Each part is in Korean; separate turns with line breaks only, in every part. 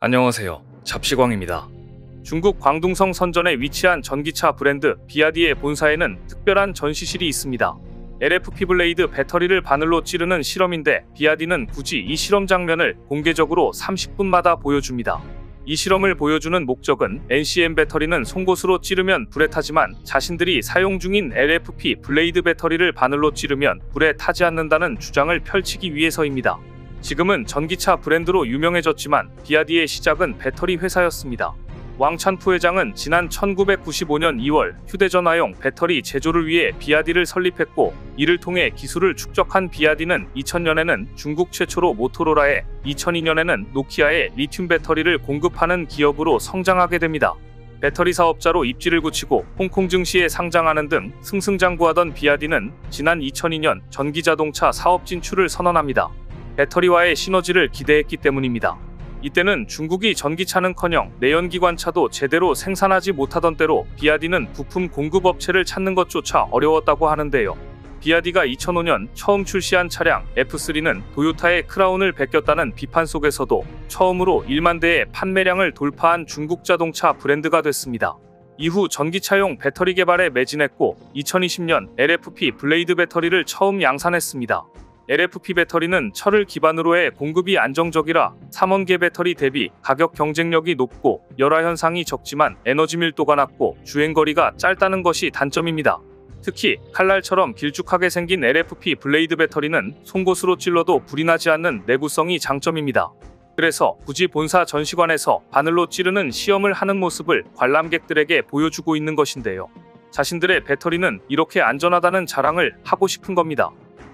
안녕하세요. 잡시광입니다. 중국 광둥성 선전에 위치한 전기차 브랜드 비아디의 본사에는 특별한 전시실이 있습니다. LFP 블레이드 배터리를 바늘로 찌르는 실험인데 비아디는 굳이 이 실험 장면을 공개적으로 30분마다 보여줍니다. 이 실험을 보여주는 목적은 NCM 배터리는 송곳으로 찌르면 불에 타지만 자신들이 사용 중인 LFP 블레이드 배터리를 바늘로 찌르면 불에 타지 않는다는 주장을 펼치기 위해서입니다. 지금은 전기차 브랜드로 유명해졌지만 비아디의 시작은 배터리 회사였습니다. 왕찬푸 회장은 지난 1995년 2월 휴대전화용 배터리 제조를 위해 비아디를 설립했고, 이를 통해 기술을 축적한 비아디는 2000년에는 중국 최초로 모토로라에, 2002년에는 노키아에 리튬 배터리를 공급하는 기업으로 성장하게 됩니다. 배터리 사업자로 입지를 굳히고 홍콩 증시에 상장하는 등 승승장구하던 비아디는 지난 2002년 전기자동차 사업 진출을 선언합니다. 배터리와의 시너지를 기대했기 때문입니다. 이때는 중국이 전기차는커녕 내연기관차도 제대로 생산하지 못하던 때로 비아디는 부품 공급업체를 찾는 것조차 어려웠다고 하는데요. 비아디가 2005년 처음 출시한 차량 F3는 도요타의 크라운을 베꼈다는 비판 속에서도 처음으로 1만 대의 판매량을 돌파한 중국 자동차 브랜드가 됐습니다. 이후 전기차용 배터리 개발에 매진했고 2020년 LFP 블레이드 배터리를 처음 양산했습니다. LFP 배터리는 철을 기반으로 해 공급이 안정적이라 3원계 배터리 대비 가격 경쟁력이 높고 열화 현상이 적지만 에너지 밀도가 낮고 주행거리가 짧다는 것이 단점입니다. 특히 칼날처럼 길쭉하게 생긴 LFP 블레이드 배터리는 송곳으로 찔러도 불이 나지 않는 내구성이 장점입니다. 그래서 굳이 본사 전시관에서 바늘로 찌르는 시험을 하는 모습을 관람객들에게 보여주고 있는 것인데요. 자신들의 배터리는 이렇게 안전하다는 자랑을 하고 싶은 겁니다.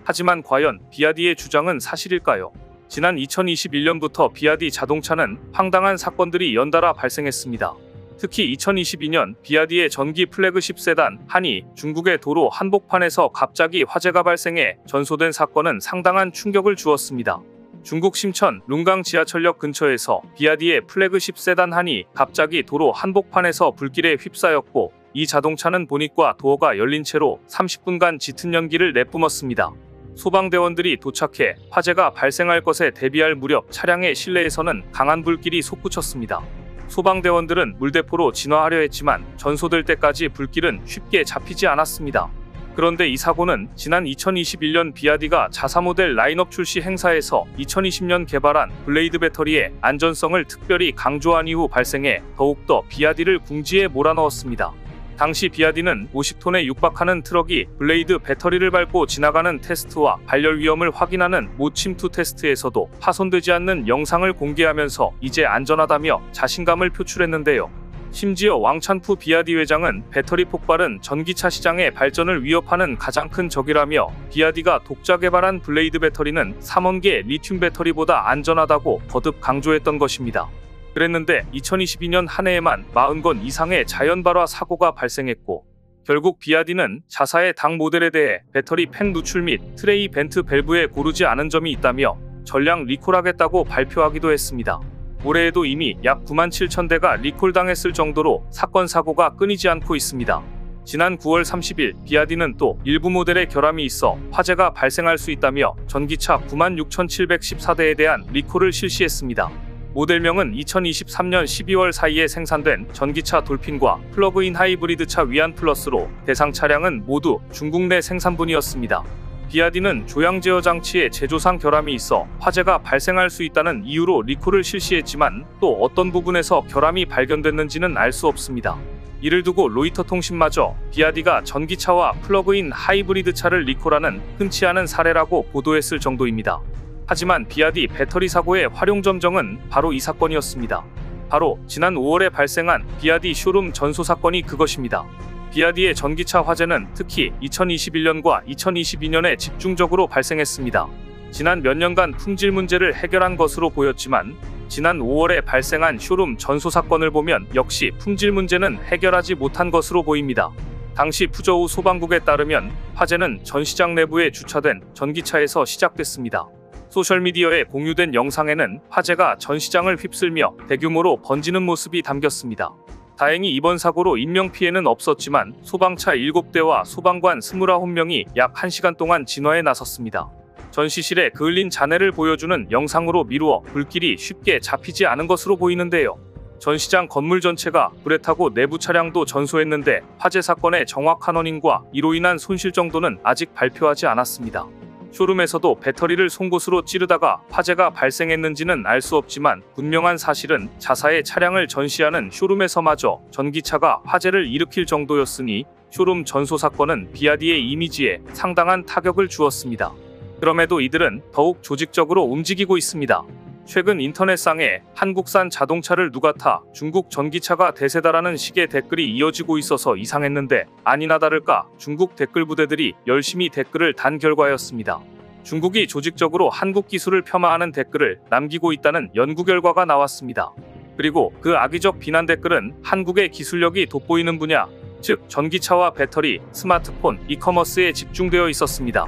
하지만 과연 비아디의 주장은 사실일까요? 지난 2021년부터 비아디 자동차는 황당한 사건들이 연달아 발생했습니다. 특히 2022년 비아디의 전기 플래그십 세단 한이 중국의 도로 한복판에서 갑자기 화재가 발생해 전소된 사건은 상당한 충격을 주었습니다. 중국 심천 룽강 지하철역 근처에서 비아디의 플래그십 세단 한이 갑자기 도로 한복판에서 불길에 휩싸였고, 이 자동차는 보닛과 도어가 열린 채로 30분간 짙은 연기를 내뿜었습니다. 소방대원들이 도착해 화재가 발생할 것에 대비할 무렵 차량의 실내에서는 강한 불길이 솟구쳤습니다. 소방대원들은 물대포로 진화하려 했지만 전소될 때까지 불길은 쉽게 잡히지 않았습니다. 그런데 이 사고는 지난 2021년 비아디가 자사 모델 라인업 출시 행사에서 2020년 개발한 블레이드 배터리의 안전성을 특별히 강조한 이후 발생해 더욱더 비아디를 궁지에 몰아넣었습니다. 당시 비아디는 50톤에 육박하는 트럭이 블레이드 배터리를 밟고 지나가는 테스트와 발열 위험을 확인하는 모침투 테스트에서도 파손되지 않는 영상을 공개하면서 이제 안전하다며 자신감을 표출했는데요. 심지어 왕찬푸 비아디 회장은 배터리 폭발은 전기차 시장의 발전을 위협하는 가장 큰 적이라며 비아디가 독자 개발한 블레이드 배터리는 3원계 리튬 배터리보다 안전하다고 거듭 강조했던 것입니다. 그랬는데 2022년 한 해에만 40건 이상의 자연발화 사고가 발생했고, 결국 비아디는 자사의 당 모델에 대해 배터리 팩 누출 및 트레이 벤트 밸브에 고르지 않은 점이 있다며 전량 리콜하겠다고 발표하기도 했습니다. 올해에도 이미 약 97,000대가 리콜당했을 정도로 사건 사고가 끊이지 않고 있습니다. 지난 9월 30일 비아디는 또 일부 모델에 결함이 있어 화재가 발생할 수 있다며 전기차 96,714대에 대한 리콜을 실시했습니다. 모델명은 2023년 12월 사이에 생산된 전기차 돌핀과 플러그인 하이브리드차 위안 플러스로 대상 차량은 모두 중국 내 생산분이었습니다. 비아디는 조향 제어 장치에 제조상 결함이 있어 화재가 발생할 수 있다는 이유로 리콜을 실시했지만 또 어떤 부분에서 결함이 발견됐는지는 알 수 없습니다. 이를 두고 로이터 통신마저 비아디가 전기차와 플러그인 하이브리드차를 리콜하는 흔치 않은 사례라고 보도했을 정도입니다. 하지만 비아디 배터리 사고의 활용점정은 바로 이 사건이었습니다. 바로 지난 5월에 발생한 비아디 쇼룸 전소 사건이 그것입니다. 비아디의 전기차 화재는 특히 2021년과 2022년에 집중적으로 발생했습니다. 지난 몇 년간 품질 문제를 해결한 것으로 보였지만 지난 5월에 발생한 쇼룸 전소 사건을 보면 역시 품질 문제는 해결하지 못한 것으로 보입니다. 당시 푸저우 소방국에 따르면 화재는 전시장 내부에 주차된 전기차에서 시작됐습니다. 소셜미디어에 공유된 영상에는 화재가 전시장을 휩쓸며 대규모로 번지는 모습이 담겼습니다. 다행히 이번 사고로 인명피해는 없었지만 소방차 7대와 소방관 29명이 약 1시간 동안 진화에 나섰습니다. 전시실에 그을린 잔해를 보여주는 영상으로 미루어 불길이 쉽게 잡히지 않은 것으로 보이는데요. 전시장 건물 전체가 불에 타고 내부 차량도 전소했는데 화재 사건의 정확한 원인과 이로 인한 손실 정도는 아직 발표하지 않았습니다. 쇼룸에서도 배터리를 송곳으로 찌르다가 화재가 발생했는지는 알 수 없지만 분명한 사실은 자사의 차량을 전시하는 쇼룸에서마저 전기차가 화재를 일으킬 정도였으니 쇼룸 전소 사건은 비아디의 이미지에 상당한 타격을 주었습니다. 그럼에도 이들은 더욱 조직적으로 움직이고 있습니다. 최근 인터넷상에 한국산 자동차를 누가 타 중국 전기차가 대세다라는 식의 댓글이 이어지고 있어서 이상했는데 아니나 다를까 중국 댓글 부대들이 열심히 댓글을 단 결과였습니다. 중국이 조직적으로 한국 기술을 폄하하는 댓글을 남기고 있다는 연구 결과가 나왔습니다. 그리고 그 악의적 비난 댓글은 한국의 기술력이 돋보이는 분야, 즉 전기차와 배터리, 스마트폰, 이커머스에 집중되어 있었습니다.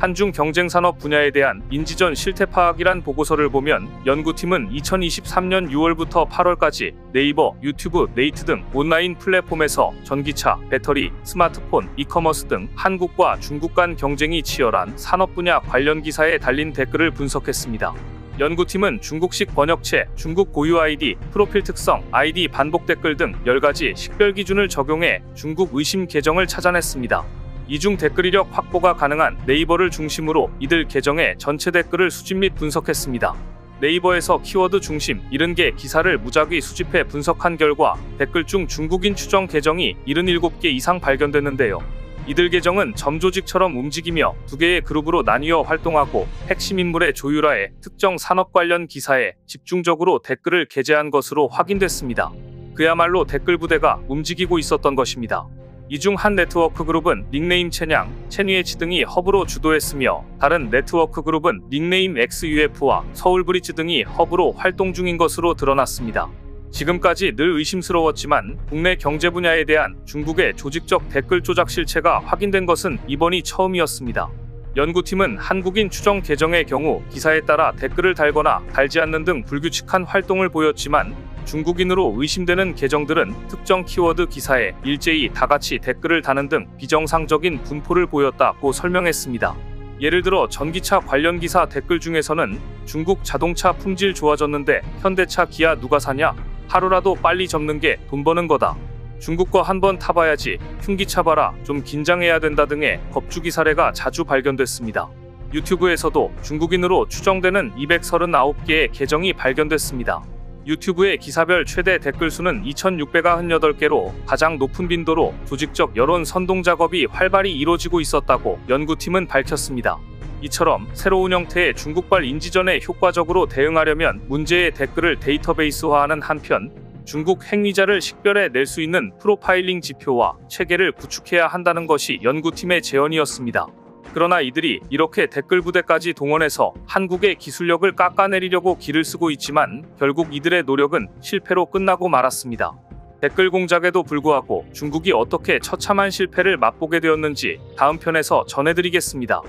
한중 경쟁산업 분야에 대한 인지전 실태 파악이란 보고서를 보면 연구팀은 2023년 6월부터 8월까지 네이버, 유튜브, 네이트 등 온라인 플랫폼에서 전기차, 배터리, 스마트폰, 이커머스 등 한국과 중국 간 경쟁이 치열한 산업 분야 관련 기사에 달린 댓글을 분석했습니다. 연구팀은 중국식 번역체, 중국 고유 아이디, 프로필 특성, 아이디 반복 댓글 등 10가지 식별 기준을 적용해 중국 의심 계정을 찾아냈습니다. 이중 댓글 이력 확보가 가능한 네이버를 중심으로 이들 계정의 전체 댓글을 수집 및 분석했습니다. 네이버에서 키워드 중심 70개 기사를 무작위 수집해 분석한 결과 댓글 중 중국인 추정 계정이 77개 이상 발견됐는데요. 이들 계정은 점조직처럼 움직이며 2개의 그룹으로 나뉘어 활동하고 핵심 인물의 조율하에 특정 산업 관련 기사에 집중적으로 댓글을 게재한 것으로 확인됐습니다. 그야말로 댓글 부대가 움직이고 있었던 것입니다. 이 중 한 네트워크 그룹은 닉네임 채냥, 채니에치 등이 허브로 주도했으며 다른 네트워크 그룹은 닉네임 XUF와 서울브리지 등이 허브로 활동 중인 것으로 드러났습니다. 지금까지 늘 의심스러웠지만 국내 경제 분야에 대한 중국의 조직적 댓글 조작 실체가 확인된 것은 이번이 처음이었습니다. 연구팀은 한국인 추정 계정의 경우 기사에 따라 댓글을 달거나 달지 않는 등 불규칙한 활동을 보였지만 중국인으로 의심되는 계정들은 특정 키워드 기사에 일제히 다같이 댓글을 다는 등 비정상적인 분포를 보였다고 설명했습니다. 예를 들어 전기차 관련 기사 댓글 중에서는 중국 자동차 품질 좋아졌는데 현대차 기아 누가 사냐? 하루라도 빨리 접는 게 돈 버는 거다. 중국 거 한번 타봐야지. 흉기차 봐라. 좀 긴장해야 된다 등의 겁주기 사례가 자주 발견됐습니다. 유튜브에서도 중국인으로 추정되는 239개의 계정이 발견됐습니다. 유튜브의 기사별 최대 댓글 수는 2698개로 가장 높은 빈도로 조직적 여론 선동 작업이 활발히 이루어지고 있었다고 연구팀은 밝혔습니다. 이처럼 새로운 형태의 중국발 인지전에 효과적으로 대응하려면 문제의 댓글을 데이터베이스화하는 한편 중국 행위자를 식별해 낼 수 있는 프로파일링 지표와 체계를 구축해야 한다는 것이 연구팀의 제언이었습니다. 그러나 이들이 이렇게 댓글 부대까지 동원해서 한국의 기술력을 깎아내리려고 기를 쓰고 있지만 결국 이들의 노력은 실패로 끝나고 말았습니다. 댓글 공작에도 불구하고 중국이 어떻게 처참한 실패를 맛보게 되었는지 다음 편에서 전해드리겠습니다.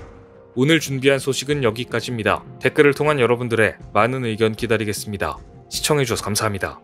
오늘 준비한 소식은 여기까지입니다. 댓글을 통한 여러분들의 많은 의견 기다리겠습니다. 시청해주셔서 감사합니다.